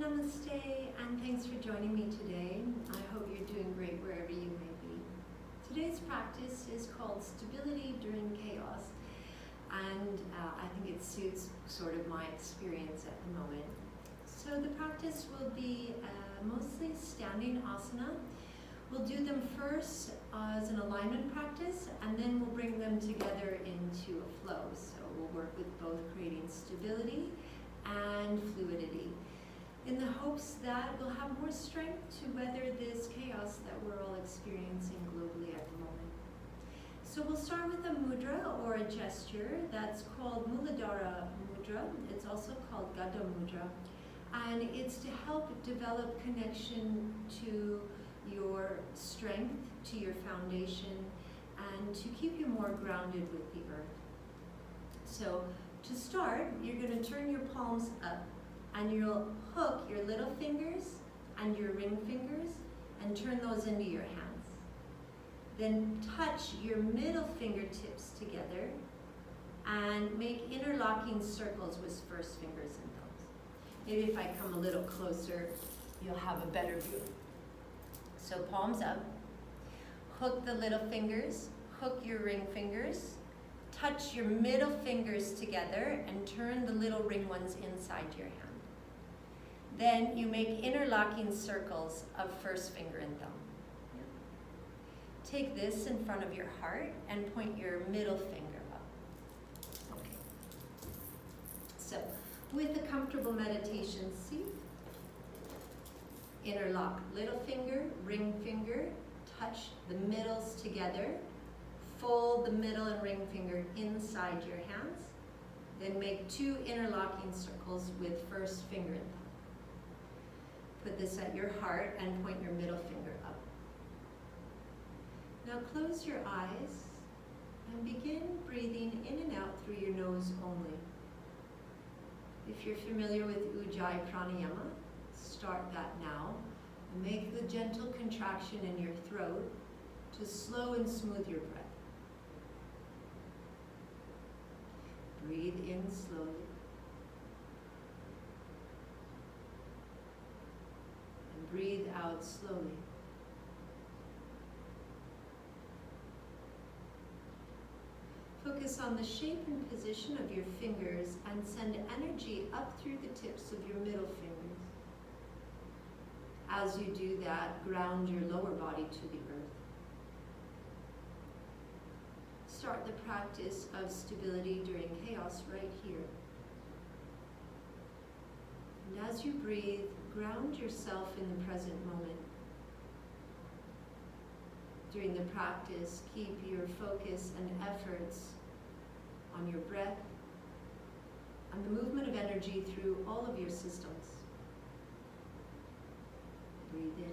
Namaste, and thanks for joining me today. I hope you're doing great wherever you may be. Today's practice is called Stability During Chaos, and I think it suits sort of my experience at the moment. So the practice will be mostly standing asana. We'll do them first as an alignment practice, and then we'll bring them together into a flow. So we'll work with both creating stability and fluidity, in the hopes that we'll have more strength to weather this chaos that we're all experiencing globally at the moment. So we'll start with a mudra or a gesture that's called Muladhara mudra. It's also called Gada mudra, and it's to help develop connection to your strength, to your foundation, and to keep you more grounded with the earth. So to start, you're going to turn your palms up, and you'll hook your little fingers and your ring fingers and turn those into your hands. Then touch your middle fingertips together and make interlocking circles with first fingers and thumbs. Maybe if I come a little closer, you'll have a better view. So palms up, hook the little fingers, hook your ring fingers, touch your middle fingers together and turn the little ring ones inside your hand. Then you make interlocking circles of first finger and thumb. Take this in front of your heart and point your middle finger up. Okay. So, with a comfortable meditation seat, interlock little finger, ring finger, touch the middles together, fold the middle and ring finger inside your hands, then make two interlocking circles with first finger and thumb. Put this at your heart and point your middle finger up. Now close your eyes and begin breathing in and out through your nose only. If you're familiar with Ujjayi Pranayama, start that now and make the gentle contraction in your throat to slow and smooth your breath. Breathe in slowly. Breathe out slowly. Focus on the shape and position of your fingers and send energy up through the tips of your middle fingers. As you do that, ground your lower body to the earth. Start the practice of stability during chaos right here. And as you breathe, ground yourself in the present moment. During the practice, keep your focus and efforts on your breath and the movement of energy through all of your systems. Breathe in.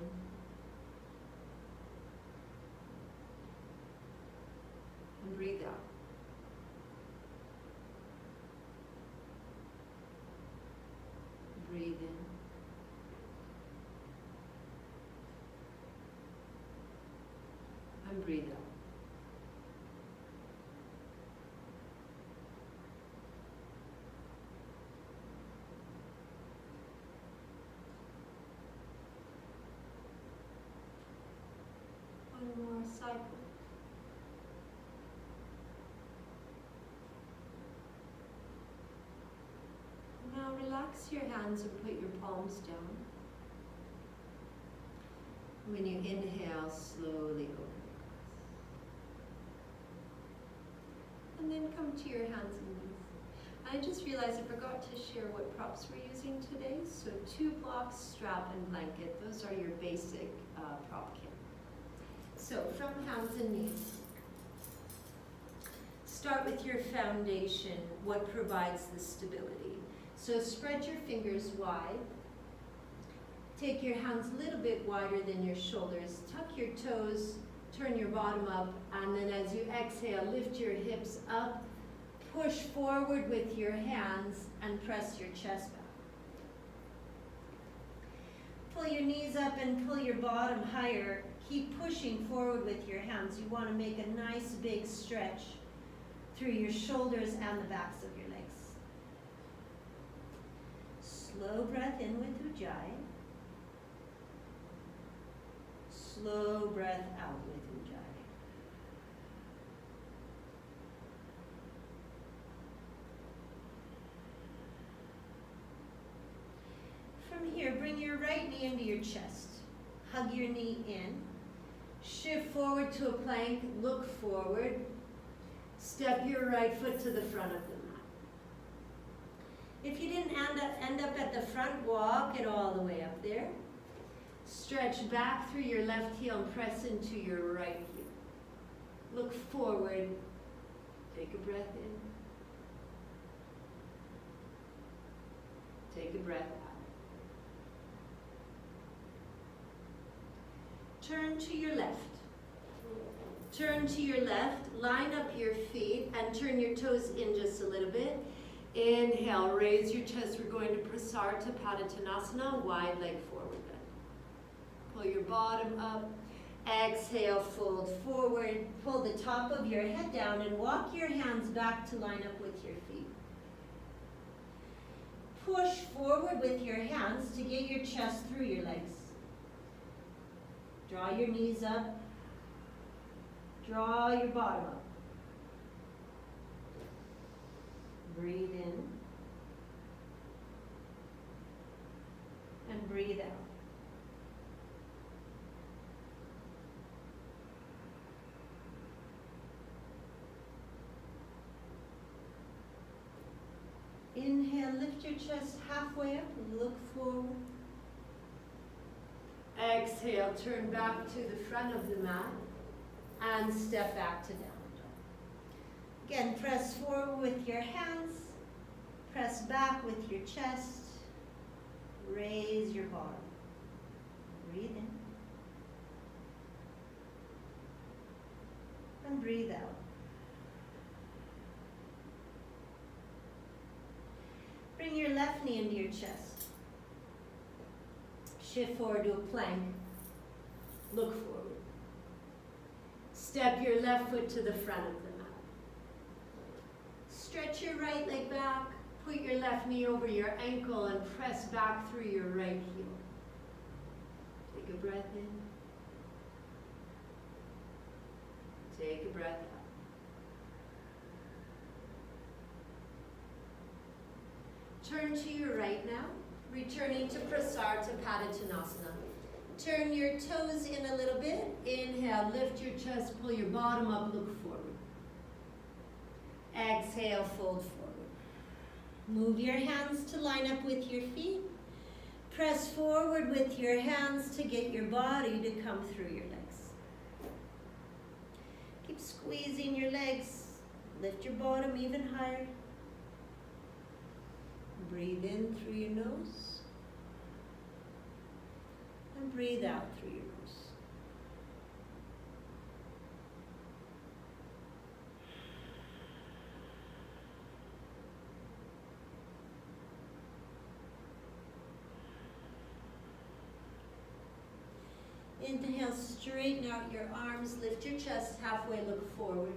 And breathe out. Breathe in. And breathe out. One more cycle. Now relax your hands and put your palms down. When you inhale, slowly open. And then come to your hands and knees. I just realized I forgot to share what props we're using today. So 2 blocks, strap, and blanket. Those are your basic prop kit. So from hands and knees. Start with your foundation, what provides the stability. So spread your fingers wide. Take your hands a little bit wider than your shoulders. Tuck your toes. Turn your bottom up, and then as you exhale, lift your hips up, push forward with your hands, and press your chest back. Pull your knees up and pull your bottom higher. Keep pushing forward with your hands. You want to make a nice big stretch through your shoulders and the backs of your legs. Slow breath in with Ujjayi. Slow breath out with Ujjayi. From here, bring your right knee into your chest. Hug your knee in. Shift forward to a plank, look forward. Step your right foot to the front of the mat. If you didn't end up at the front, walk it all the way up there. Stretch back through your left heel and press into your right heel. Look forward. Take a breath in. Take a breath out. Turn to your left. Turn to your left, line up your feet and turn your toes in just a little bit. Inhale, raise your chest. We're going to Prasarita Padottanasana, wide leg forward bend. Pull your bottom up. Exhale, fold forward. Pull the top of your head down and walk your hands back to line up with your feet. Push forward with your hands to get your chest through your legs. Draw your knees up. Draw your bottom up. Breathe in. And breathe out. Inhale, lift your chest halfway up and look forward. Exhale, turn back to the front of the mat and step back to downward dog. Again, press forward with your hands, press back with your chest, raise your bottom. Breathe in and breathe out. Bring your left knee into your chest. Shift forward to a plank. Look forward. Step your left foot to the front of the mat. Stretch your right leg back. Put your left knee over your ankle and press back through your right heel. Take a breath in. Take a breath out. Turn to your right now, returning to Prasarita Padottanasana. Turn your toes in a little bit. Inhale, lift your chest, pull your bottom up, look forward. Exhale, fold forward. Move your hands to line up with your feet. Press forward with your hands to get your body to come through your legs. Keep squeezing your legs. Lift your bottom even higher. Breathe in through your nose. And breathe out through your nose. Inhale, straighten out your arms, lift your chest halfway, look forward.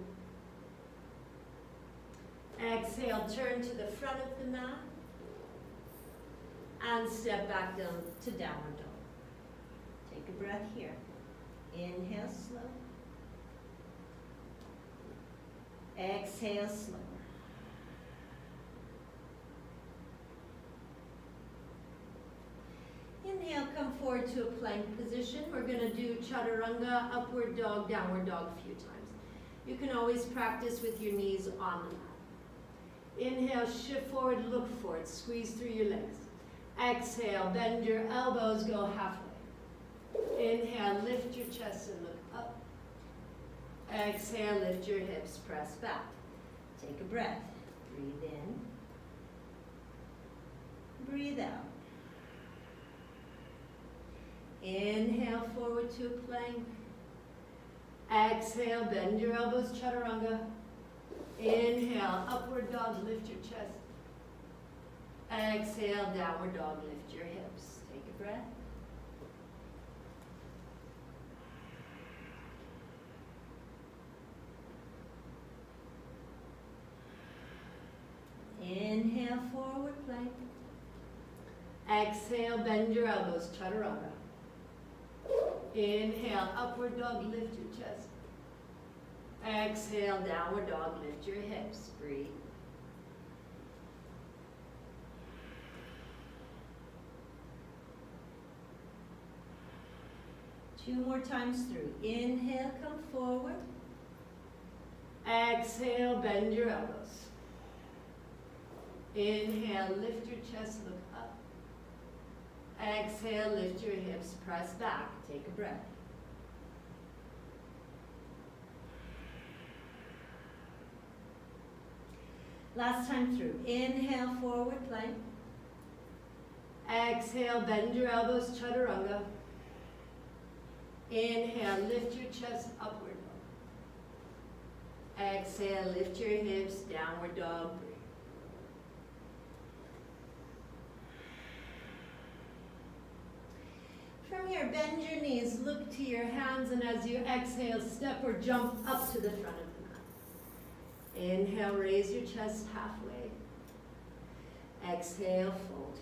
Exhale, turn to the front of the mat and step back down to downward dog. Take a breath here. Inhale, slow. Exhale, slow. Inhale, come forward to a plank position. We're going to do chaturanga, upward dog, downward dog a few times. You can always practice with your knees on the mat. Inhale, shift forward, look forward, squeeze through your legs. Exhale, bend your elbows, go halfway. Inhale, lift your chest and look up. Exhale, lift your hips, press back. Take a breath. Breathe in. Breathe out. Inhale, forward to a plank. Exhale, bend your elbows, chaturanga. Inhale, upward dog, lift your chest. Exhale, downward dog, lift your hips. Take a breath. Inhale, forward plank. Exhale, bend your elbows, chaturanga. Inhale, upward dog, lift your chest. Exhale, downward dog, lift your hips, breathe. Two more times through. Inhale, come forward. Exhale, bend your elbows. Inhale, lift your chest, look up. Exhale, lift your hips, press back, take a breath. Last time through. Inhale, forward plank. Exhale, bend your elbows, chaturanga. Inhale, lift your chest, upward dog. Exhale, lift your hips, downward dog, breathe. From here, bend your knees, look to your hands, and as you exhale, step or jump up to the front of the mat. Inhale, raise your chest halfway. Exhale, fold.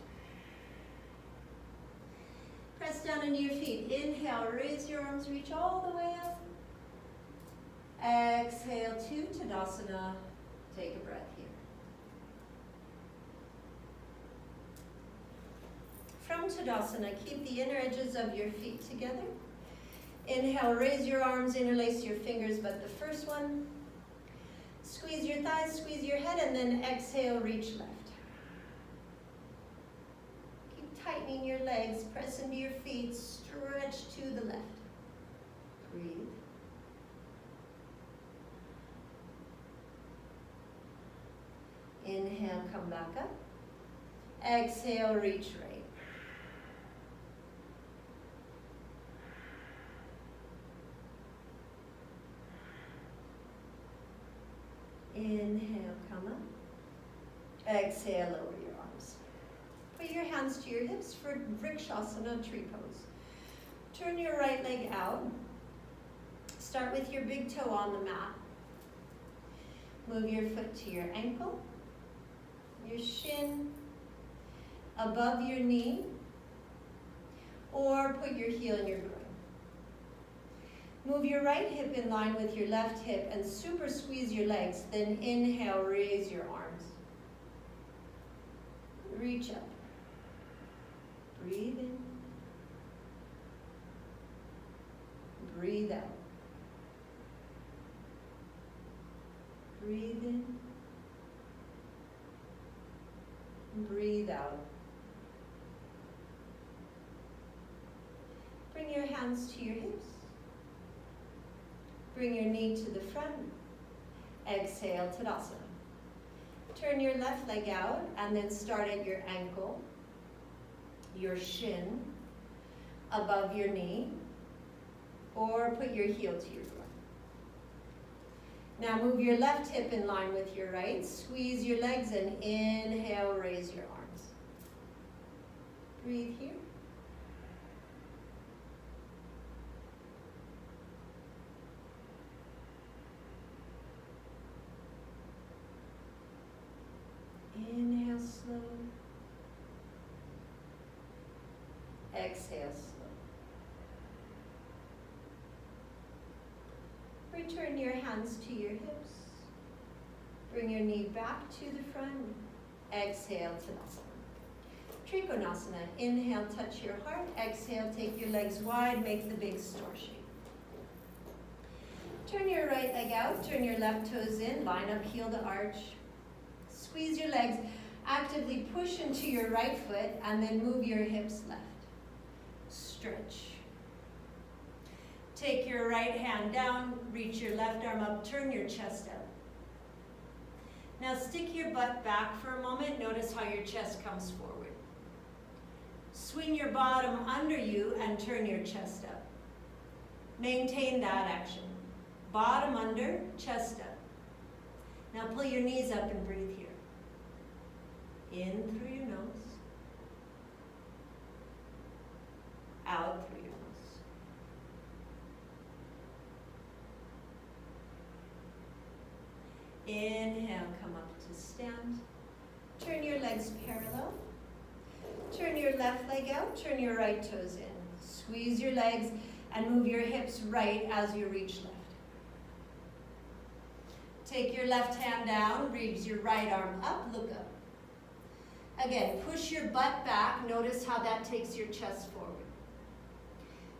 Press down into your feet. Inhale, raise your arms, reach all the way up. Exhale to Tadasana. Take a breath here. From Tadasana, keep the inner edges of your feet together. Inhale, raise your arms, interlace your fingers, but the first one, squeeze your thighs, squeeze your head, and then exhale, reach left. Keep tightening your legs, press into your feet, stretch to the left. Breathe. Inhale, come back up. Exhale, reach right. Inhale, come up. Exhale, lower your arms. Put your hands to your hips for Vrikshasana, tree pose. Turn your right leg out. Start with your big toe on the mat. Move your foot to your ankle, your shin above your knee, or put your heel in your groin. Move your right hip in line with your left hip and super squeeze your legs. Then inhale, raise your arms. Reach up. Breathe in. Breathe out. Breathe in. Breathe out. Bring your hands to your hips. Bring your knee to the front. Exhale, Tadasana. Turn your left leg out and then start at your ankle, your shin, above your knee, or put your heel to your groin. Now move your left hip in line with your right. Squeeze your legs and inhale, raise your arms. Breathe here. Inhale slow. Exhale slow. Return your hands to your hips. Bring your knee back to the front. Exhale, Tadasana. Trikonasana. Inhale, touch your heart. Exhale, take your legs wide, make the big star shape. Turn your right leg out, turn your left toes in, line up heel to arch. Squeeze your legs, actively push into your right foot, and then move your hips left. Stretch. Take your right hand down, reach your left arm up, turn your chest out. Now stick your butt back for a moment. Notice how your chest comes forward. Swing your bottom under you and turn your chest up. Maintain that action. Bottom under, chest up. Now pull your knees up and breathe here. In through your nose. Out through your nose. Inhale, come up to stand. Turn your legs parallel. Turn your left left leg out, turn your right toes in. Squeeze your legs and move your hips right as you reach left. Take your left hand down, reach your right arm up, look up. Again, push your butt back. Notice how that takes your chest forward.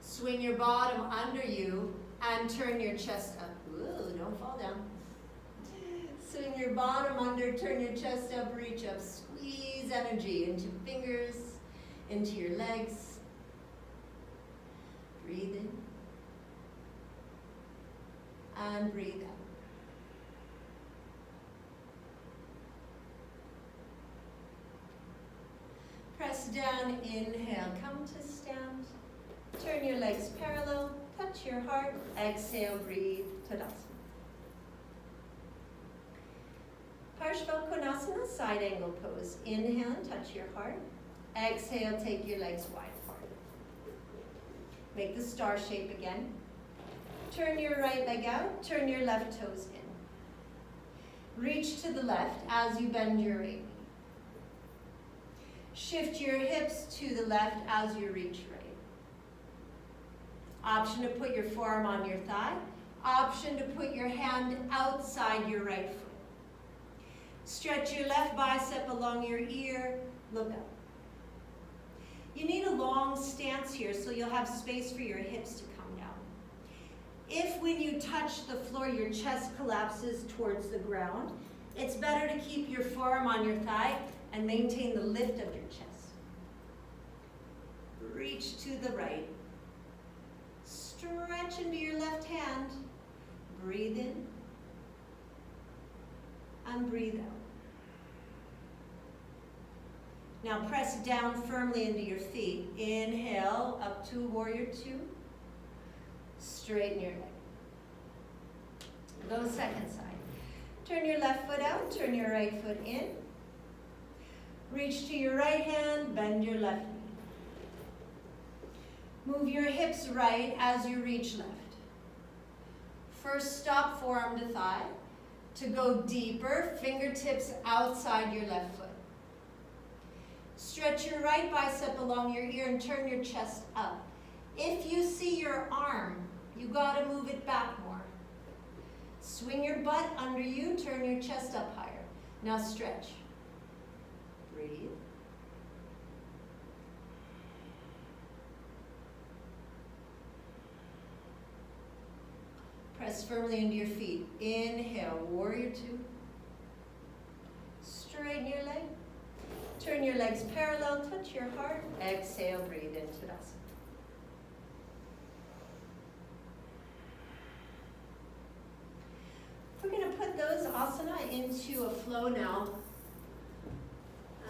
Swing your bottom under you and turn your chest up. Ooh, don't fall down. Swing your bottom under, turn your chest up, reach up. Squeeze energy into fingers, into your legs. Breathe in. And breathe out. Press down, inhale, come to stand. Turn your legs parallel, touch your heart. Exhale, breathe, Tadasana. Parshva side angle pose. Inhale, touch your heart. Exhale, take your legs wide apart. Make the star shape again. Turn your right leg out, turn your left toes in. Reach to the left as you bend your right knee. Shift your hips to the left as you reach right. Option to put your forearm on your thigh. Option to put your hand outside your right foot. Stretch your left bicep along your ear. Look up. You need a long stance here so you'll have space for your hips to come down. If when you touch the floor your chest collapses towards the ground, it's better to keep your forearm on your thigh and maintain the lift of your chest. Reach to the right. Stretch into your left hand. Breathe in and breathe out. Now press down firmly into your feet. Inhale, up to warrior two. Straighten your leg. Go second side. Turn your left foot out, turn your right foot in. Reach to your right hand, bend your left knee. Move your hips right as you reach left. First, stop forearm to thigh. To go deeper, fingertips outside your left foot. Stretch your right bicep along your ear and turn your chest up. If you see your arm, you gotta move it back more. Swing your butt under you, turn your chest up higher. Now stretch. Breathe. Press firmly into your feet. Inhale, warrior two. Straighten your leg. Turn your legs parallel, touch your heart. Exhale, breathe into Tadasana. We're going to put those asana into a flow now.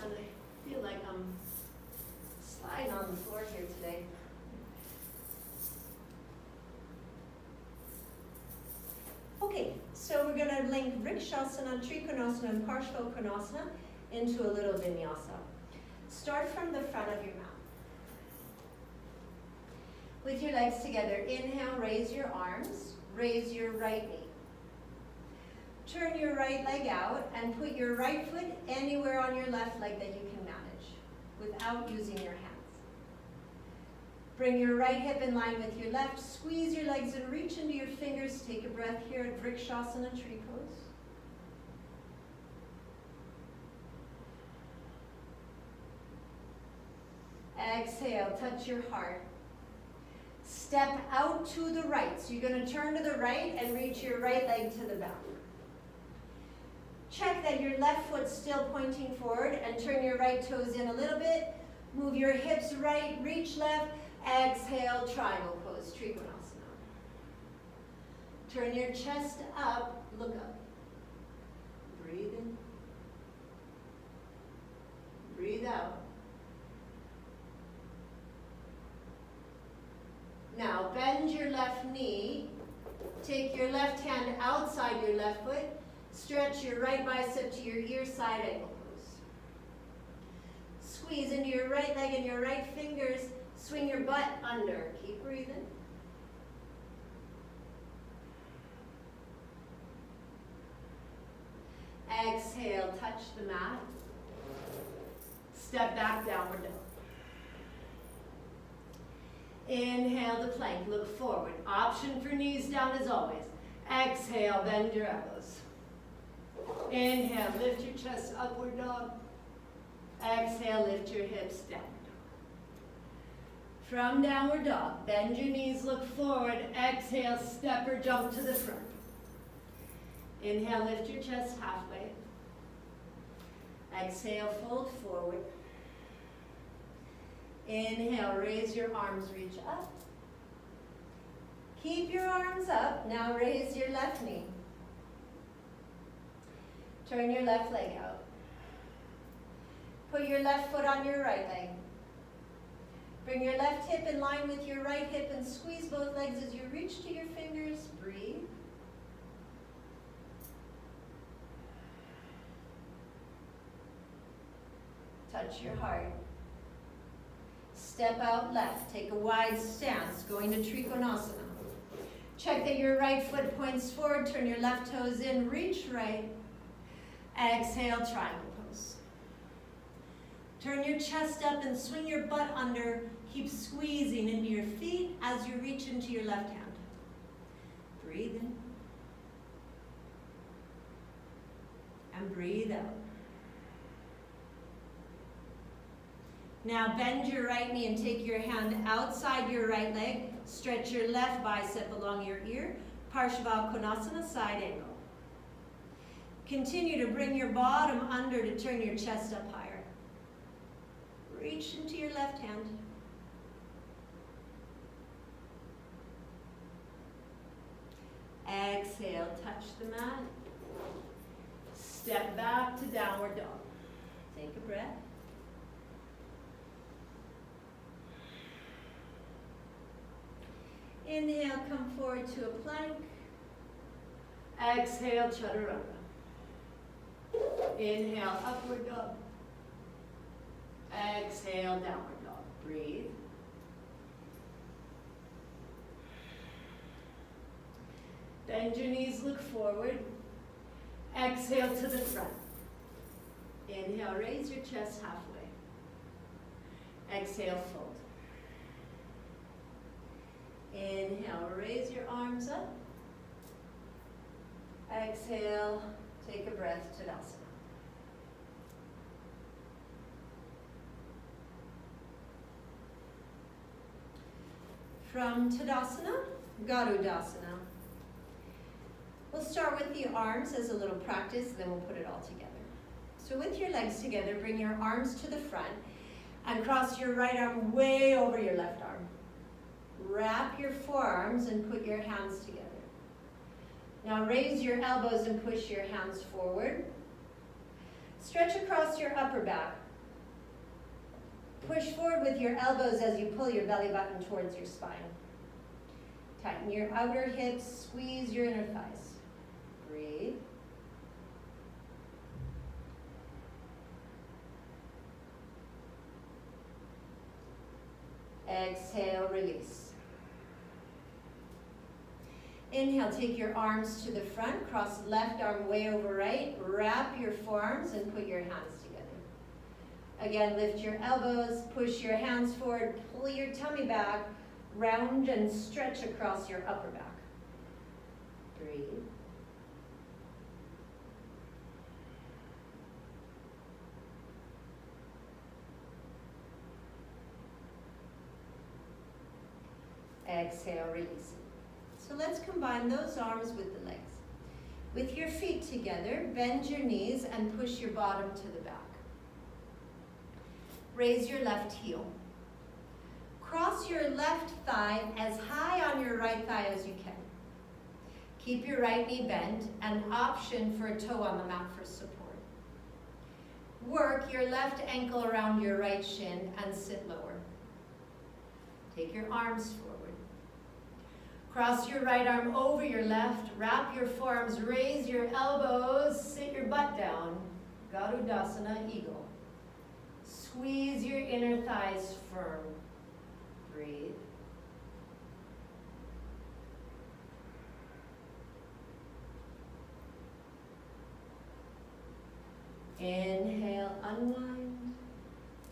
And I feel like I'm sliding on the floor here today. Okay, so we're going to link Vrikshasana, Trikonasana, and Parshva into a little vinyasa. Start from the front of your mat. With your legs together, inhale, raise your arms, raise your right knee. Turn your right leg out and put your right foot anywhere on your left leg that you can manage without using your hands. Bring your right hip in line with your left, squeeze your legs and reach into your fingers. Take a breath here at Vrikshasana, tree pose. Exhale, touch your heart. Step out to the right. So you're going to turn to the right and reach your right leg to the back. Check that your left foot's still pointing forward and turn your right toes in a little bit. Move your hips right, reach left. Exhale, triangle pose, Trikonasana. Turn your chest up, look up. Breathe in. Breathe out. Now bend your left knee. Take your left hand outside your left foot. Stretch your right bicep to your ear, side angle pose. Squeeze into your right leg and your right fingers. Swing your butt under. Keep breathing. Exhale, touch the mat. Step back, downward dog. Inhale to plank, look forward. Option for knees down as always. Exhale, bend your elbows. Inhale, lift your chest, upward dog. Exhale, lift your hips, down. From downward dog, bend your knees, look forward. Exhale, step or jump to the front. Inhale, lift your chest halfway. Exhale, fold forward. Inhale, raise your arms, reach up. Keep your arms up. Now raise your left knee. Turn your left leg out. Put your left foot on your right leg. Bring your left hip in line with your right hip and squeeze both legs as you reach to your fingers. Breathe. Touch your heart. Step out left. Take a wide stance, going to Trikonasana. Check that your right foot points forward. Turn your left toes in. Reach right. Exhale, triangle pose. Turn your chest up and swing your butt under. Keep squeezing into your feet as you reach into your left hand. Breathe in. And breathe out. Now bend your right knee and take your hand outside your right leg. Stretch your left bicep along your ear. Parshavkonasana, side angle. Continue to bring your bottom under to turn your chest up higher. Reach into your left hand. Exhale, touch the mat. Step back to downward dog. Take a breath. Inhale, come forward to a plank. Exhale, chaturanga. Inhale, upward dog. Exhale, downward dog. Breathe. Bend your knees, look forward. Exhale to the front. Inhale, raise your chest halfway. Exhale, fold. Inhale, raise your arms up. Exhale, take a breath, Tadasana. From Tadasana, Garudasana. We'll start with the arms as a little practice, then we'll put it all together. So with your legs together, bring your arms to the front and cross your right arm way over your left arm. Wrap your forearms and put your hands together. Now raise your elbows and push your hands forward. Stretch across your upper back. Push forward with your elbows as you pull your belly button towards your spine. Tighten your outer hips, squeeze your inner thighs. Breathe. Exhale, release. Inhale, take your arms to the front, cross left arm way over right, wrap your forearms and put your hands together. Again, lift your elbows, push your hands forward, pull your tummy back, round and stretch across your upper back. Breathe. Exhale, release. So let's combine those arms with the legs. With your feet together, bend your knees and push your bottom to the back. Raise your left heel. Cross your left thigh as high on your right thigh as you can. Keep your right knee bent and option for a toe on the mat for support. Work your left ankle around your right shin and sit lower. Take your arms forward. Cross your right arm over your left, wrap your forearms, raise your elbows, sit your butt down. Garudasana, eagle. Squeeze your inner thighs firm. Breathe. Inhale, unwind.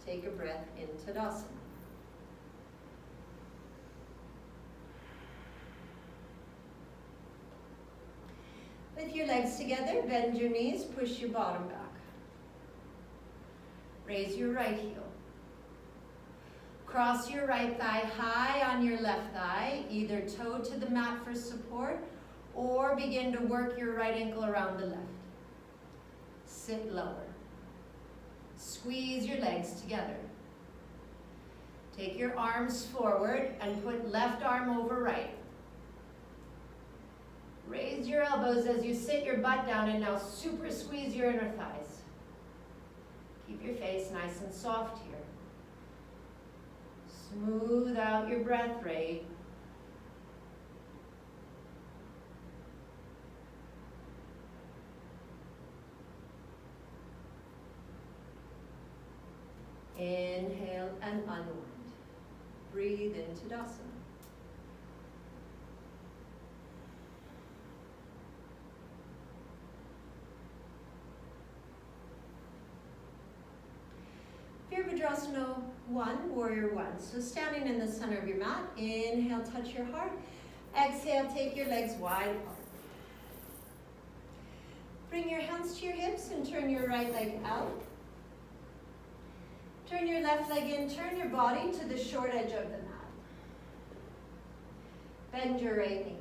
Take a breath in Tadasana. With your legs together, bend your knees, push your bottom back. Raise your right heel. Cross your right thigh high on your left thigh, either toe to the mat for support, or begin to work your right ankle around the left. Sit lower. Squeeze your legs together. Take your arms forward and put left arm over right. Raise your elbows as you sit your butt down and now super squeeze your inner thighs. Keep your face nice and soft here. Smooth out your breath rate. Inhale and unwind. Breathe into Tadasana. Virabhadrasana 1, Warrior 1. So standing in the center of your mat, inhale, touch your heart. Exhale, take your legs wide apart. Bring your hands to your hips and turn your right leg out. Turn your left leg in, turn your body to the short edge of the mat. Bend your right knee.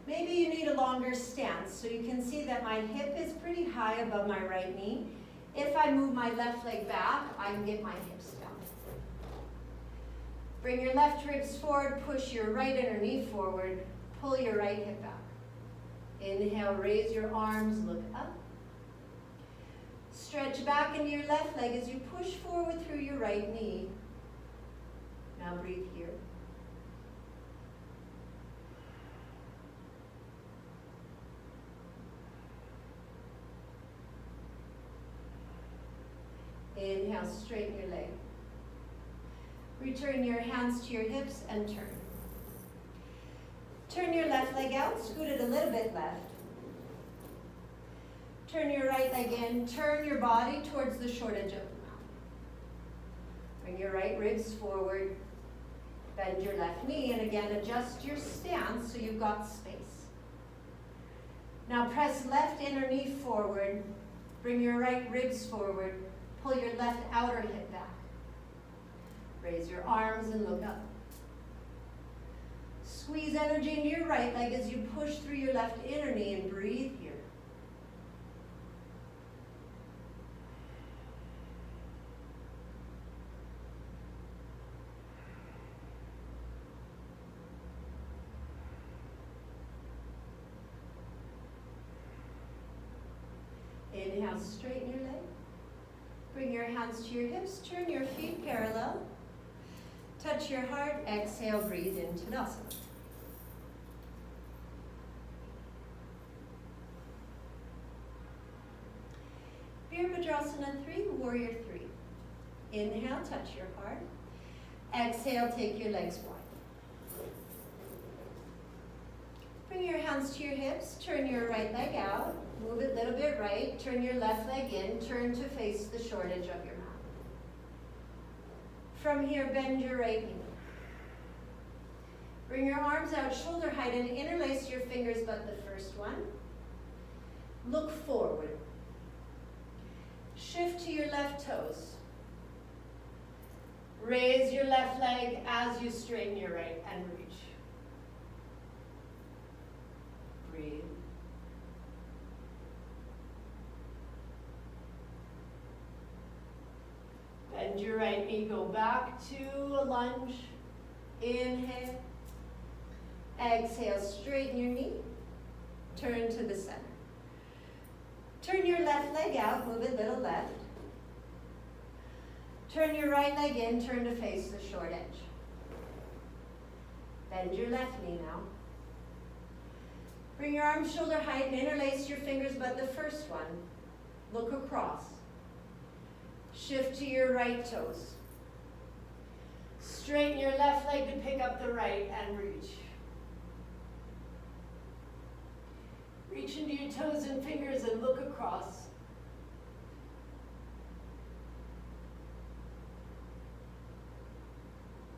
Maybe you need a longer stance, so you can see that my hip is pretty high above my right knee. If I move my left leg back, I can get my hips down. Bring your left ribs forward, push your right inner knee forward, pull your right hip back. Inhale, raise your arms, look up. Stretch back into your left leg as you push forward through your right knee. Now breathe here. Inhale, straighten your leg. Return your hands to your hips and turn. Turn your left leg out, scoot it a little bit left. Turn your right leg in, turn your body towards the short edge of the mat. Bring your right ribs forward, bend your left knee, and again adjust your stance so you've got space. Now press left inner knee forward, bring your right ribs forward, pull your left outer hip back. Raise your arms and look up. Squeeze energy into your right leg as you push through your left inner knee and breathe here. Inhale, straighten your leg. Bring your hands to your hips, turn your feet parallel. Touch your heart, exhale, breathe into Tadasana. Virabhadrasana 3, Warrior 3. Inhale, touch your heart. Exhale, take your legs wide. Bring your hands to your hips, turn your right leg out, move it a little bit right, turn your left leg in, turn to face the short edge of your mat. From here, bend your right knee. Bring your arms out shoulder height and interlace your fingers but the first one. Look forward. Shift to your left toes. Raise your left leg as you straighten your right and reach. Breathe. Bend your right knee, go back to a lunge. Inhale. Exhale, straighten your knee. Turn to the center. Turn your left leg out, move it a little left. Turn your right leg in, turn to face the short edge. Bend your left knee now. Bring your arms shoulder height and interlace your fingers but the first one. Look across. Shift to your right toes. Straighten your left leg to pick up the right and reach. Reach into your toes and fingers and look across.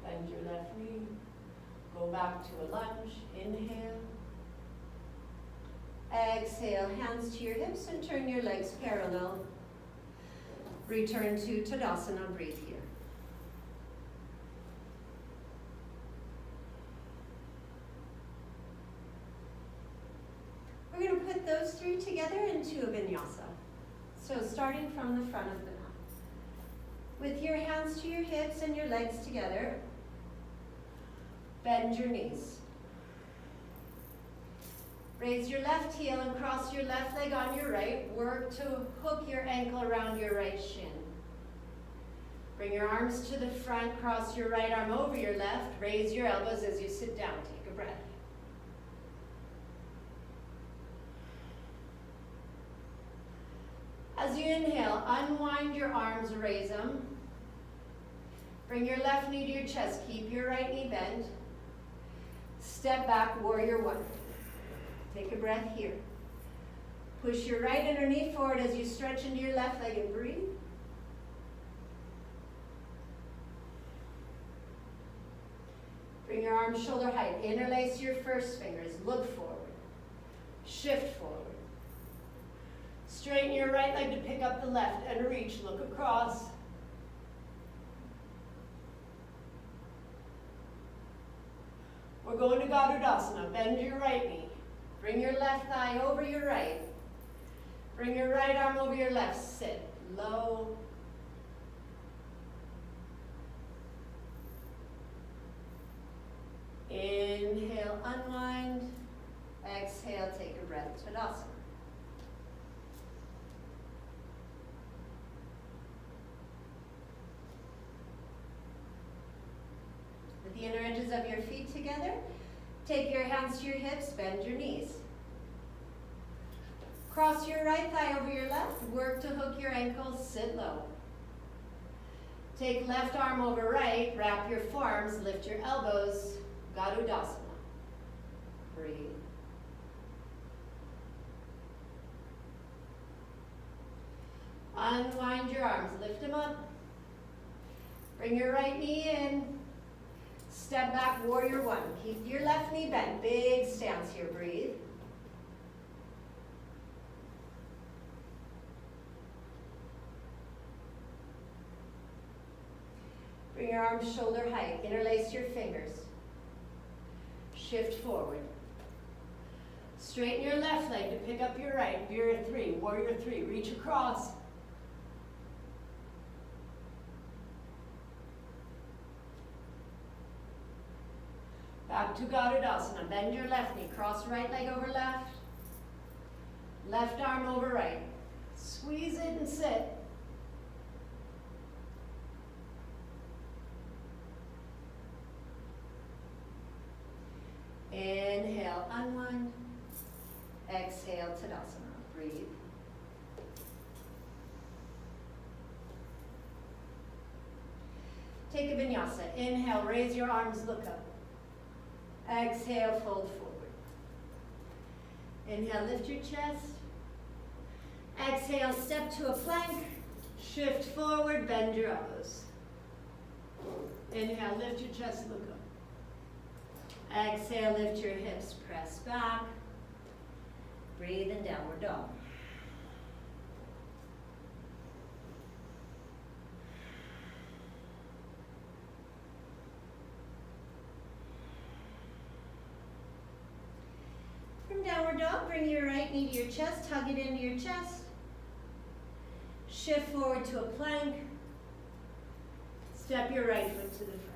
Bend your left knee. Go back to a lunge. Inhale. Exhale, hands to your hips and turn your legs parallel. Return to Tadasana, breathe here. We're going to put those three together into a vinyasa. So starting from the front of the mat. With your hands to your hips and your legs together, bend your knees. Raise your left heel and cross your left leg on your right. Work to hook your ankle around your right shin. Bring your arms to the front, cross your right arm over your left. Raise your elbows as you sit down. Take a breath. As you inhale, unwind your arms, raise them. Bring your left knee to your chest. Keep your right knee bent. Step back, warrior one. Take a breath here. Push your right inner knee forward as you stretch into your left leg and breathe. Bring your arms shoulder height. Interlace your first fingers. Look forward. Shift forward. Straighten your right leg to pick up the left and reach. Look across. We're going to Garudasana. Bend your right knee. Bring your left thigh over your right. Bring your right arm over your left. Sit low. Inhale, unwind. Exhale, take a breath. Tadasana. With the inner edges of your feet together, take your hands to your hips, bend your knees. Cross your right thigh over your left, work to hook your ankles, sit low. Take left arm over right, wrap your forearms, lift your elbows, Garudasana. Breathe. Unwind your arms, lift them up. Bring your right knee in. Step back, warrior one. Keep your left knee bent. Big stance here, breathe. Bring your arms shoulder height. Interlace your fingers. Shift forward. Straighten your left leg to pick up your right. Warrior three, warrior three. Reach across. Back to Garudasana. Bend your left knee. Cross right leg over left. Left arm over right. Squeeze it and sit. Inhale, unwind. Exhale, Tadasana. Breathe. Take a vinyasa. Inhale, raise your arms, look up. Exhale, fold forward. Inhale, lift your chest. Exhale, step to a plank. Shift forward, bend your elbows. Inhale, lift your chest, look up. Exhale, lift your hips, press back. Breathe in downward dog. From downward dog, bring your right knee to your chest, hug it into your chest. Shift forward to a plank. Step your right foot to the front.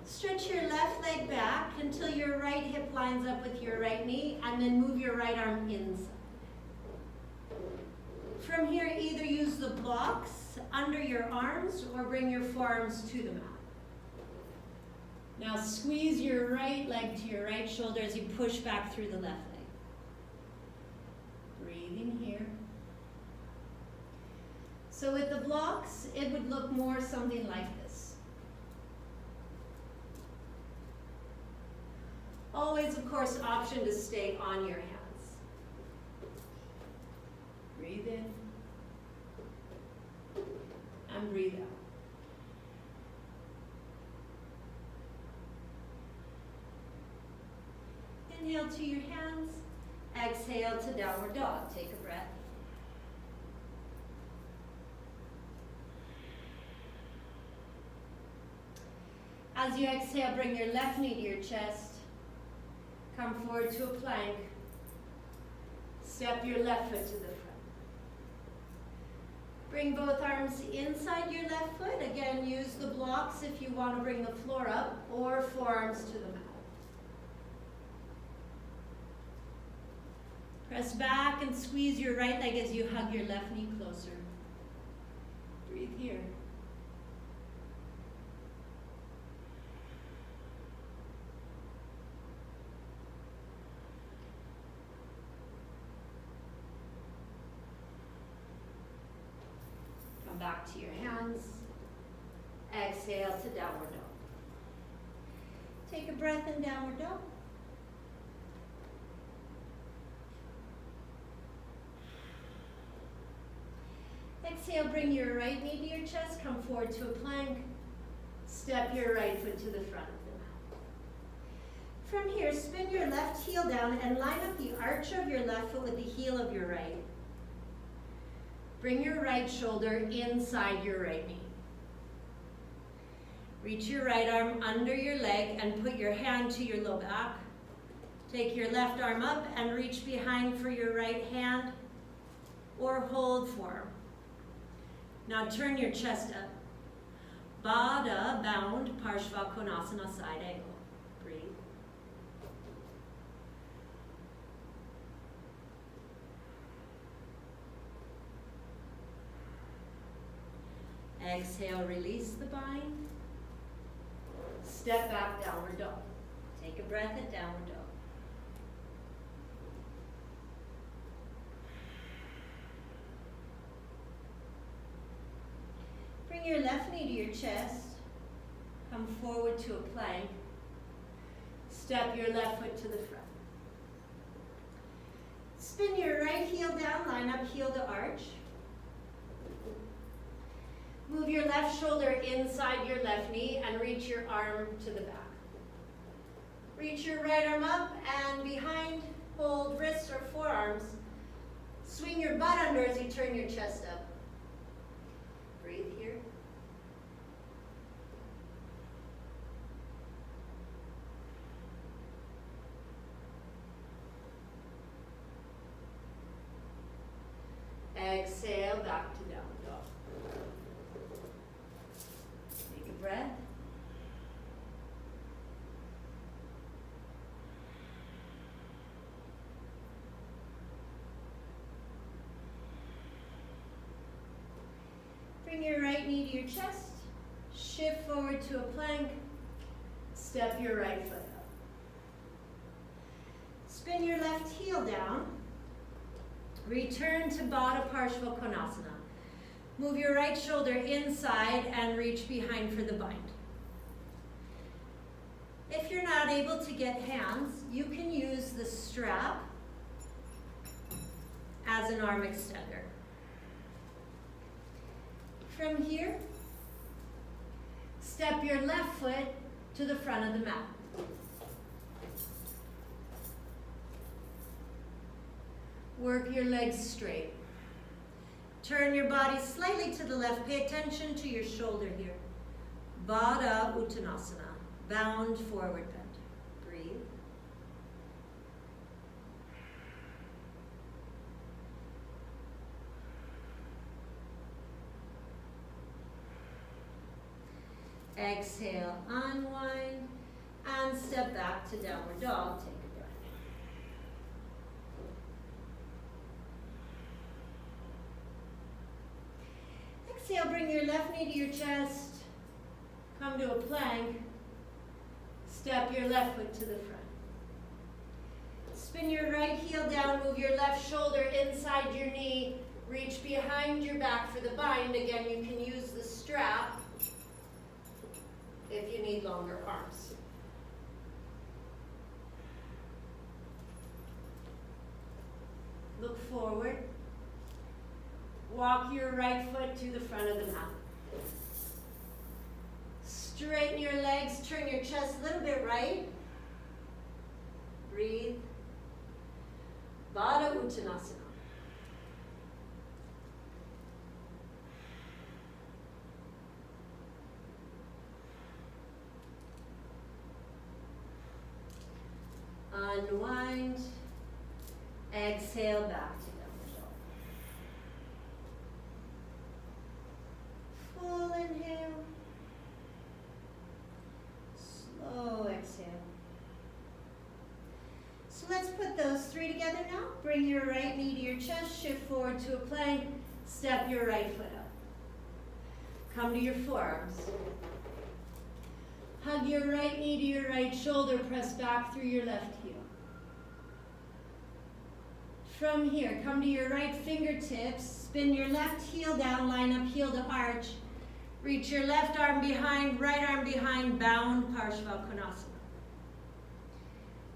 Stretch your left leg back until your right hip lines up with your right knee, and then move your right arm inside. From here, either use the blocks under your arms or bring your forearms to the mat. Now squeeze your right leg to your right shoulder as you push back through the left leg. Breathing here. So with the blocks, it would look more something like this. Always, of course, option to stay on your hands. Breathe in and breathe out. Inhale to your hands. Exhale to downward dog. Take a breath. As you exhale, bring your left knee to your chest. Come forward to a plank. Step your left foot to the front. Bring both arms inside your left foot. Again, use the blocks if you want to bring the floor up, or forearms to the mat. Press back and squeeze your right leg as you hug your left knee closer. Breathe here. Come back to your hands. Exhale to downward dog. Take a breath in downward dog. Exhale, bring your right knee to your chest, come forward to a plank. Step your right foot to the front of the mat. From here, spin your left heel down and line up the arch of your left foot with the heel of your right. Bring your right shoulder inside your right knee. Reach your right arm under your leg and put your hand to your low back. Take your left arm up and reach behind for your right hand or hold forearm. Now turn your chest up. Baddha, bound, Parshva Konasana, side angle. Breathe. Exhale, release the bind. Step back, downward dog. Take a breath at downward dog. Bring your left knee to your chest. Come forward to a plank. Step your left foot to the front. Spin your right heel down, line up heel to arch. Move your left shoulder inside your left knee and reach your arm to the back. Reach your right arm up and behind, hold wrists or forearms. Swing your butt under as you turn your chest up. Breathe here. Exhale, back to downward dog. Take a breath. Bring your right knee to your chest. Shift forward to a plank. Step your right foot up. Spin your left heel down. Return to Baddha Parshva Konasana. Move your right shoulder inside and reach behind for the bind. If you're not able to get hands, you can use the strap as an arm extender. From here, step your left foot to the front of the mat. Work your legs straight. Turn your body slightly to the left. Pay attention to your shoulder here. Baddha Uttanasana, bound forward bend. Breathe. Exhale, unwind, and step back to downward dog. Take a breath. Exhale, bring your left knee to your chest. Come to a plank. Step your left foot to the front. Spin your right heel down, move your left shoulder inside your knee. Reach behind your back for the bind. Again, you can use the strap if you need longer arms. Look forward. Walk your right foot to the front of the mat. Straighten your legs, turn your chest a little bit right. Breathe. Baddha Uttanasana. Unwind. Exhale back to downward dog. Full inhale. Slow exhale. So let's put those three together now. Bring your right knee to your chest, shift forward to a plank, step your right foot up. Come to your forearms. Hug your right knee to your right shoulder, press back through your left heel. From here, come to your right fingertips, spin your left heel down, line up heel to arch. Reach your left arm behind, right arm behind, bound Parshvakonasana.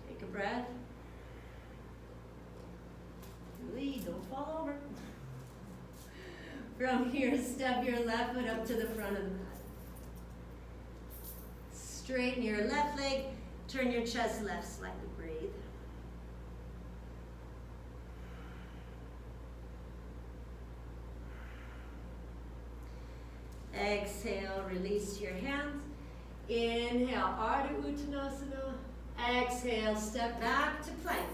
Take a breath. Really, don't fall over. From here, step your left foot up to the front of the mat. Straighten your left leg, turn your chest left slightly, breathe. Exhale, release your hands. Inhale, Ardha Uttanasana. Exhale, step back to plank.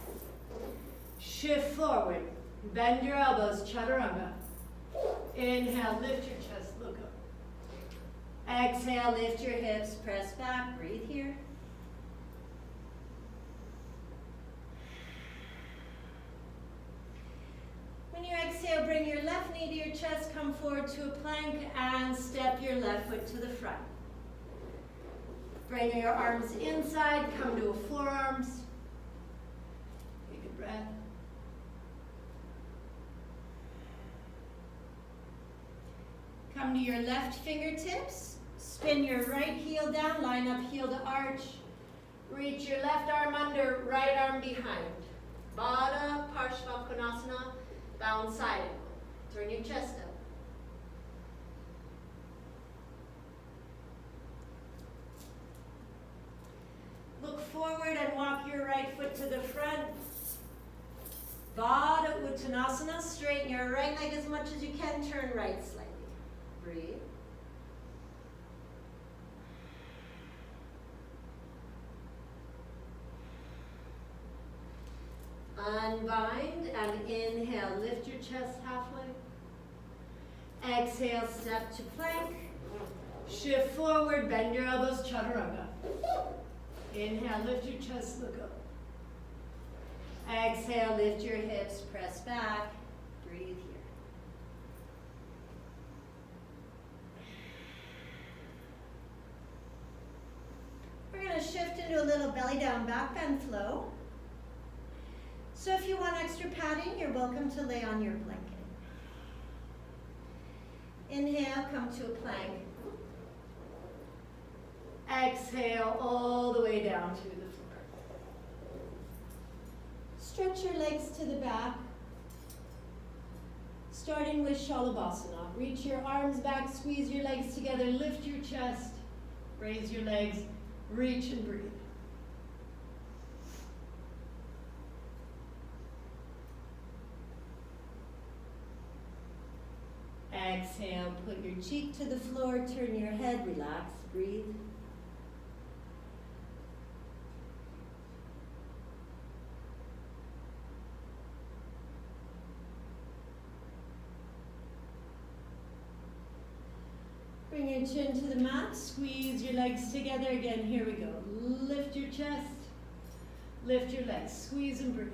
Shift forward, bend your elbows, Chaturanga. Inhale, lift your chest, look up. Exhale, lift your hips, press back, breathe here. When you exhale, bring your left knee to your chest, come forward to a plank, and step your left foot to the front. Bring your arms inside, come to a forearms. Take a breath. Come to your left fingertips, spin your right heel down, line up heel to arch. Reach your left arm under, right arm behind. Baddha Parshvakonasana, bound side angle. Turn your chest up. Look forward and walk your right foot to the front. Baddha Uttanasana, straighten your right leg as much as you can, turn right slightly. Breathe. Unbind and inhale, lift your chest halfway. Exhale, step to plank. Shift forward, bend your elbows, Chaturanga. Inhale, lift your chest, look up. Exhale, lift your hips, press back, breathe here. We're going to shift into a little belly down back bend flow. So if you want extra padding, you're welcome to lay on your blanket. Inhale, come to a plank. Exhale all the way down to the floor. Stretch your legs to the back, starting with Shalabhasana. Reach your arms back, squeeze your legs together, lift your chest, raise your legs, reach and breathe. Exhale, put your cheek to the floor, turn your head, relax, breathe. Bring your chin to the mat, squeeze your legs together again, here we go. Lift your chest, lift your legs, squeeze and breathe.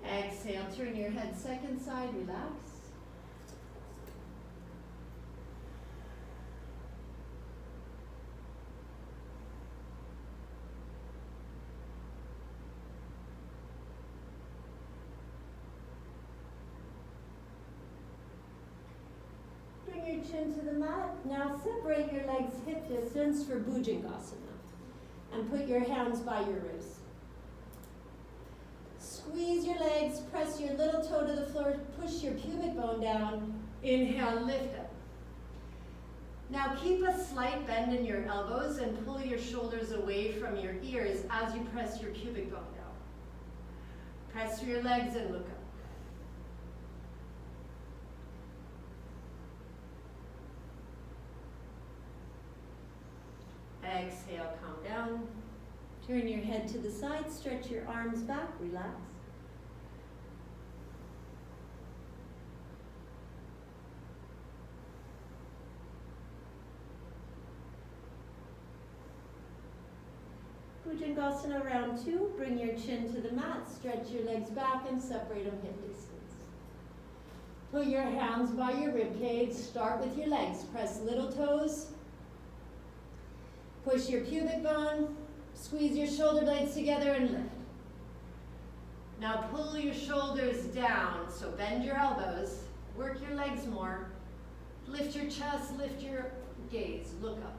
Exhale, turn your head second side, relax. Bring your chin to the mat. Now separate your legs hip distance for Bhujangasana and put your hands by your wrists. Squeeze your legs, press your little toe to the floor, push your pubic bone down, Inhale, lift up. Now keep a slight bend in your elbows and pull your shoulders away from your ears as you press your pubic bone down. Press through your legs and look up. Exhale, calm down. Turn your head to the side, stretch your arms back, relax. Bhujangasana round 2, bring your chin to the mat, stretch your legs back and separate them hip distance. Put your hands by your rib cage, start with your legs, press little toes, push your pubic bone, squeeze your shoulder blades together and lift. Now pull your shoulders down, so bend your elbows, work your legs more, lift your chest, lift your gaze, look up,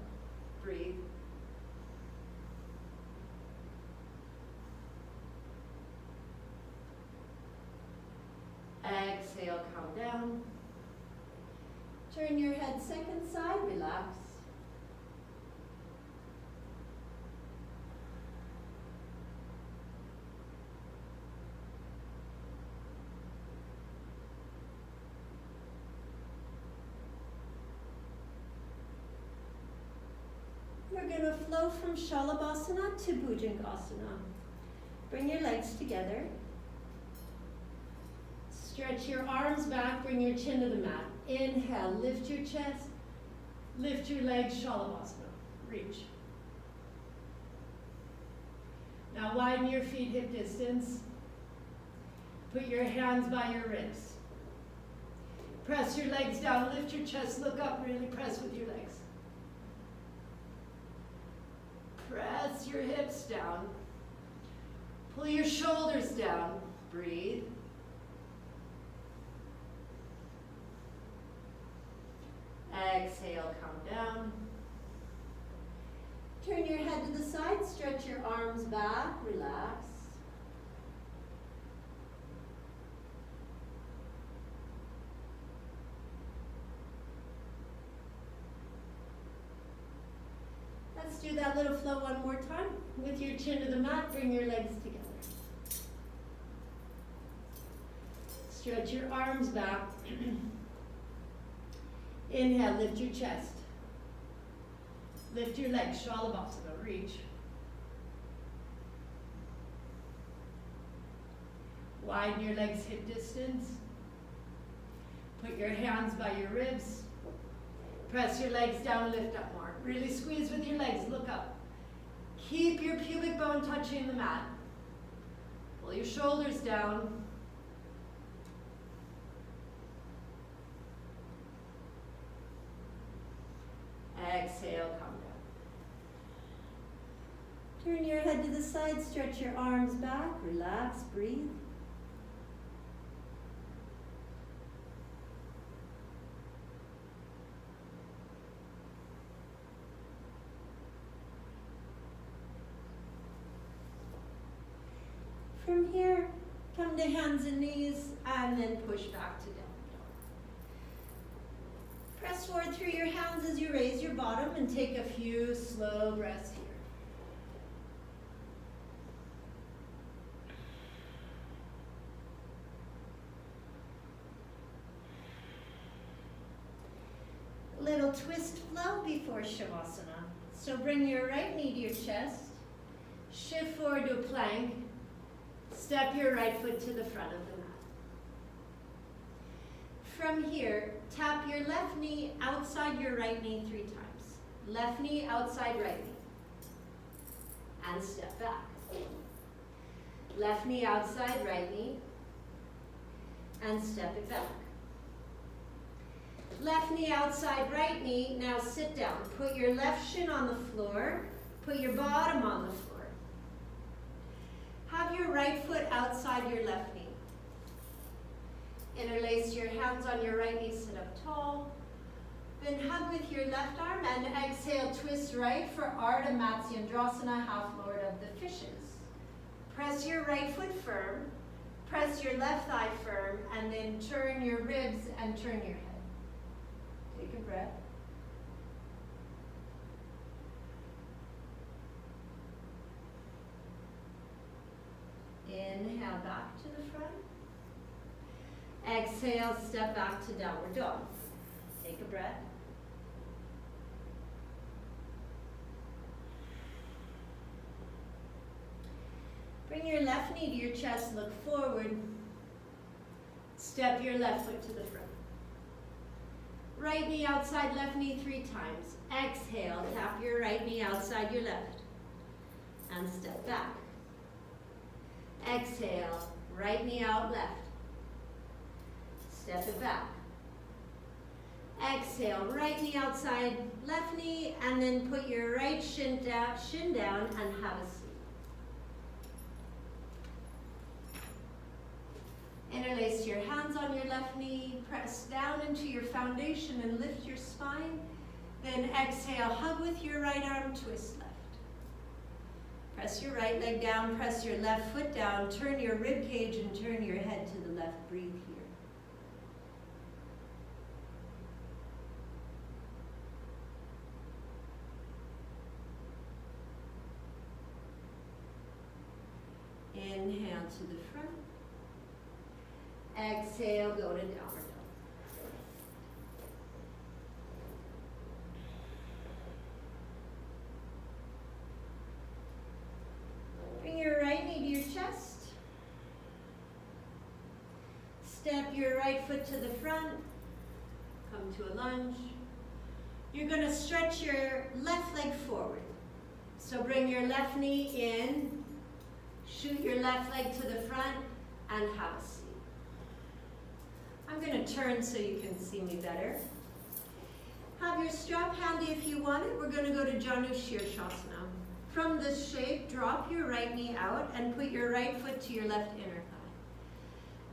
breathe. Exhale, calm down. Turn your head second side, relax. We're going to flow from Shalabhasana to Bhujangasana. Bring your legs together. Stretch your arms back, bring your chin to the mat. Inhale, lift your chest, lift your legs, Shalabhasana. Reach. Now widen your feet hip distance. Put your hands by your ribs. Press your legs down, lift your chest, look up, really press with your legs. Press your hips down. Pull your shoulders down. Breathe. Exhale, calm down. Turn your head to the side, stretch your arms back, relax. Let's do that little flow one more time. With your chin to the mat, bring your legs together. Stretch your arms back. Inhale, lift your chest. Lift your legs, Shalabhasana, reach. Widen your legs hip distance. Put your hands by your ribs. Press your legs down, lift up more. Really squeeze with your legs, look up. Keep your pubic bone touching the mat. Pull your shoulders down. Exhale, calm down. Turn your head to the side, stretch your arms back, relax, breathe. From here, come to hands and knees, and then push back to down. Press forward through your hands as you raise your bottom and take a few slow breaths here. Little twist flow before Shavasana. So bring your right knee to your chest, shift forward to a plank, step your right foot to the front of the mat. From here, tap your left knee outside your right knee 3 times. Left knee outside right knee. And step back. Left knee outside right knee. And step it back. Left knee outside right knee. Now sit down. Put your left shin on the floor. Put your bottom on the floor. Have your right foot outside your left knee. Interlace your hands on your right knee, sit up tall. Then hug with your left arm and exhale, twist right for Ardha Matsyendrasana, half Lord of the Fishes. Press your right foot firm, press your left thigh firm, and then turn your ribs and turn your head. Take a breath. Inhale back to the front. Exhale, step back to downward dog. Take a breath. Bring your left knee to your chest, look forward. Step your left foot to the front. Right knee outside, left knee 3 times. Exhale, tap your right knee outside your left. And step back. Exhale, right knee out left. Step it back. Exhale, right knee outside, left knee, and then put your right shin down and have a seat. Interlace your hands on your left knee, press down into your foundation and lift your spine. Then exhale, hug with your right arm, twist left. Press your right leg down, press your left foot down, turn your rib cage and turn your head to the left. Breathe here. Inhale to the front. Exhale, go to downward dog. Bring your right knee to your chest. Step your right foot to the front. Come to a lunge. You're going to stretch your left leg forward. So bring your left knee in, shoot your left leg to the front, and have a seat. I'm going to turn so you can see me better. Have your strap handy if you want it. We're going to go to Janu Shirshasana. From this shape, drop your right knee out and put your right foot to your left inner thigh.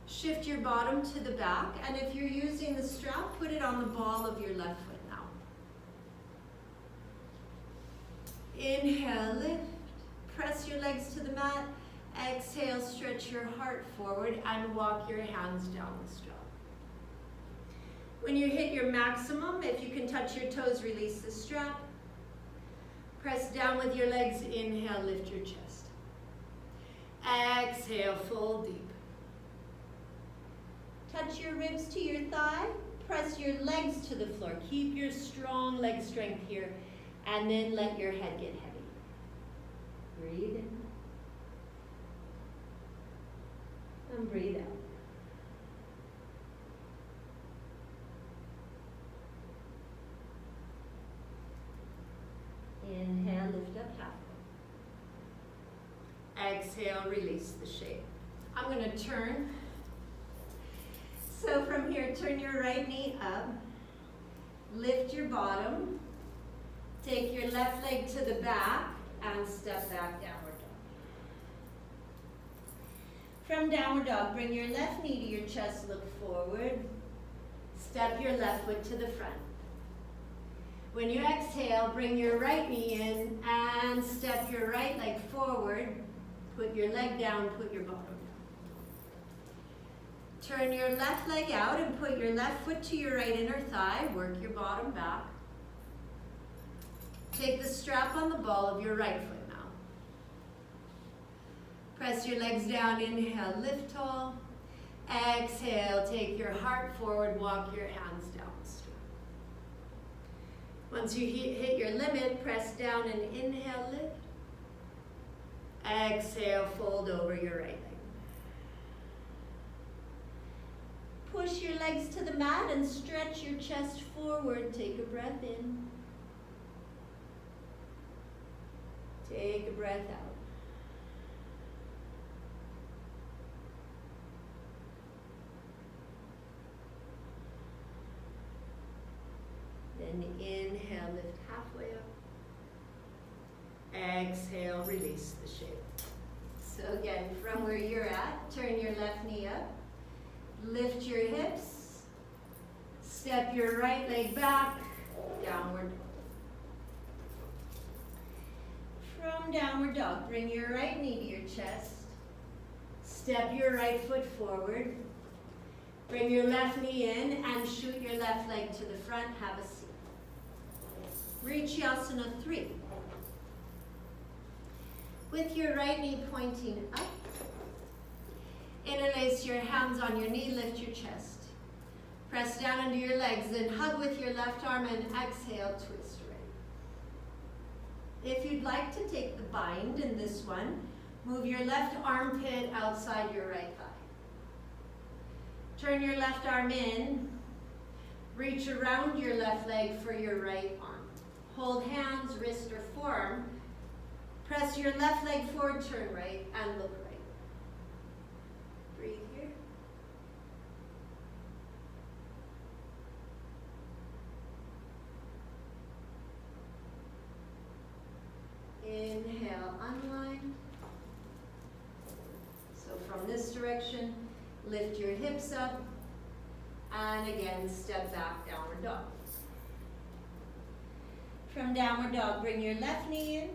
Shift your bottom to the back, and if you're using the strap, put it on the ball of your left foot now. Inhale, lift. Press your legs to the mat. Exhale, stretch your heart forward and walk your hands down the strap. When you hit your maximum, if you can touch your toes, release the strap. Press down with your legs. Inhale, lift your chest. Exhale, fold deep. Touch your ribs to your thigh. Press your legs to the floor. Keep your strong leg strength here, and then let your head get heavy. Breathe in. And breathe out. Inhale, lift up halfway. Exhale, release the shape. I'm going to turn. So from here, turn your right knee up. Lift your bottom. Take your left leg to the back and step back, downward dog. From downward dog, bring your left knee to your chest, look forward. Step your left foot to the front. When you exhale, bring your right knee in and step your right leg forward. Put your leg down, put your bottom down. Turn your left leg out and put your left foot to your right inner thigh. Work your bottom back. Take the strap on the ball of your right foot now. Press your legs down, inhale, lift tall. Exhale, take your heart forward, walk your hands down the strap. Once you hit your limit, press down and inhale, lift. Exhale, fold over your right leg. Push your legs to the mat and stretch your chest forward. Take a breath in. Take a breath out. Then inhale, lift halfway up. Exhale, release the shape. So again, from where you're at, turn your left knee up. Lift your hips. Step your right leg back. Downward dog. From downward dog, bring your right knee to your chest. Step your right foot forward. Bring your left knee in and shoot your left leg to the front. Have a seat. Vinyasa 3. With your right knee pointing up, interlace your hands on your knee, lift your chest. Press down into your legs, then hug with your left arm and exhale, twist right. If you'd like to take the bind in this one, move your left armpit outside your right thigh. Turn your left arm in, reach around your left leg for your right arm. Hold hands, wrist or forearm. Press your left leg forward, turn right, and look right. Breathe here. Inhale, unwind. So from this direction, lift your hips up, and again, step back, downward dog. From downward dog, bring your left knee in,